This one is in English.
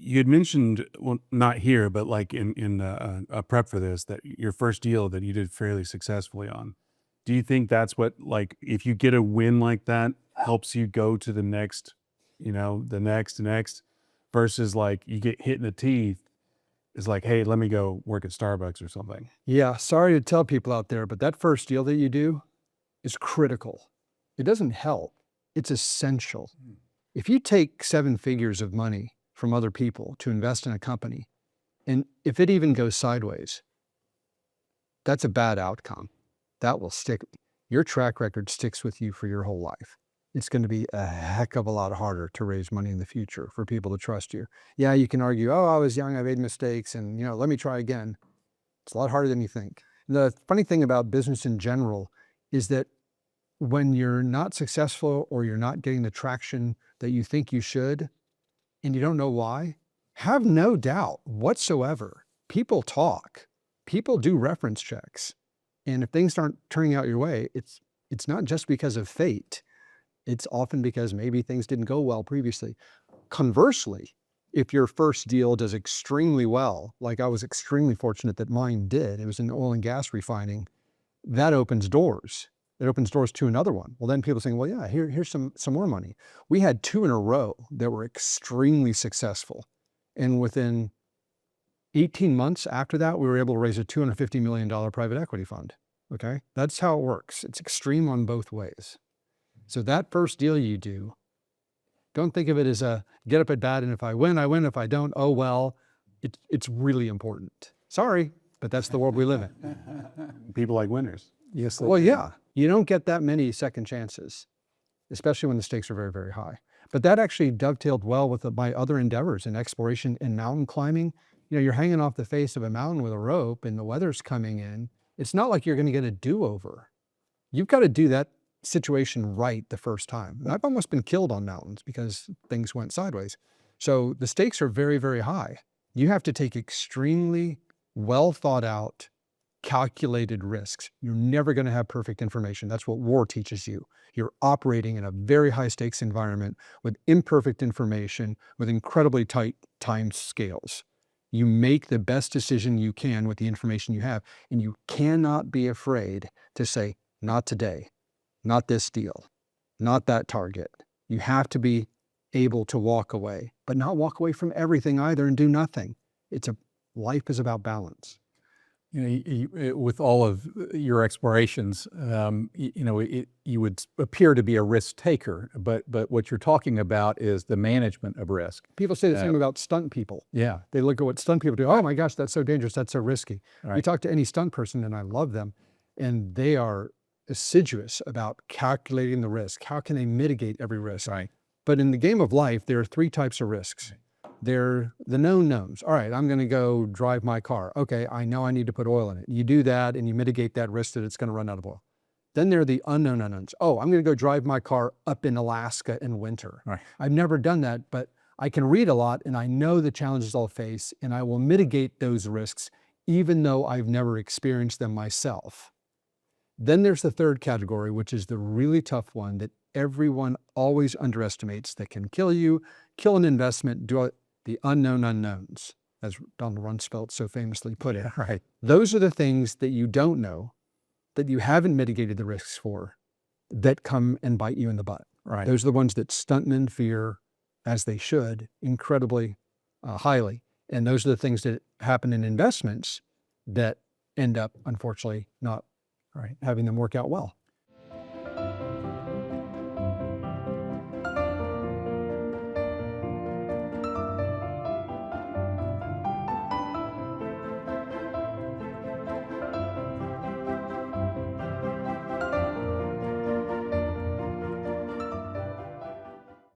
You had mentioned, well, not here, but like in a prep for this, that your first deal that you did fairly successfully on. Do you think that's what, like, if you get a win like that, helps you go to the next, the next, versus like you get hit in the teeth, is like, hey, let me go work at Starbucks or something. Yeah, sorry to tell people out there, but that first deal that you do is critical. It doesn't help, it's essential. If you take 7 figures of money from other people to invest in a company, and if it even goes sideways, that's a bad outcome. That will stick. Your track record sticks with you for your whole life. It's going to be a heck of a lot harder to raise money in the future for people to trust you. Yeah, you can argue, oh, I was young, I made mistakes, and let me try again. It's a lot harder than you think. The funny thing about business in general is that when you're not successful or you're not getting the traction that you think you should, and you don't know why, have no doubt whatsoever. People talk. People do reference checks. And if things aren't turning out your way, it's not just because of fate. It's often because maybe things didn't go well previously. Conversely, if your first deal does extremely well, like I was extremely fortunate that mine did, it was in oil and gas refining, that opens doors. It opens doors to another one. Well, then people saying, well, yeah, here's some more money. We had 2 in a row that were extremely successful. And within 18 months after that, we were able to raise a $250 million private equity fund. Okay, that's how it works. It's extreme on both ways. So that first deal you do, don't think of it as a get up at bat, and if I win, I win. If I don't, oh well. It's really important. Sorry, but that's the world we live in. People like winners. Yes. Well, yeah, you don't get that many second chances, especially when the stakes are very, very high. But that actually dovetailed well with my other endeavors in exploration and mountain climbing. You're hanging off the face of a mountain with a rope and the weather's coming in. It's not like you're going to get a do-over. You've got to do that situation right the first time. And I've almost been killed on mountains because things went sideways. So the stakes are very, very high. You have to take extremely well thought out, calculated risks. You're never going to have perfect information. That's what war teaches you. You're operating in a very high stakes environment with imperfect information, with incredibly tight time scales. You make the best decision you can with the information you have, and you cannot be afraid to say, not today, not this deal, not that target. You have to be able to walk away, but not walk away from everything either and do nothing. Life is about balance. With all of your explorations, you would appear to be a risk taker, but what you're talking about is the management of risk. People say the same about stunt people. Yeah. They look at what stunt people do. Oh my gosh, that's so dangerous. That's so risky. Right. You talk to any stunt person, and I love them, and they are assiduous about calculating the risk. How can they mitigate every risk? Right. But in the game of life, there are 3 types of risks. They're the known knowns. All right, I'm going to go drive my car. Okay, I know I need to put oil in it. You do that and you mitigate that risk that it's going to run out of oil. Then there are the unknown unknowns. Oh, I'm going to go drive my car up in Alaska in winter. Right. I've never done that, but I can read a lot and I know the challenges I'll face, and I will mitigate those risks even though I've never experienced them myself. Then there's the third category, which is the really tough one that everyone always underestimates, that can kill you, kill an investment, do the unknown unknowns, as Donald Rumsfeld so famously put it. Right. Those are the things that you don't know, that you haven't mitigated the risks for, that come and bite you in the butt. Right. Those are the ones that stuntmen fear, as they should, incredibly highly. And those are the things that happen in investments that end up, unfortunately, not having them work out well.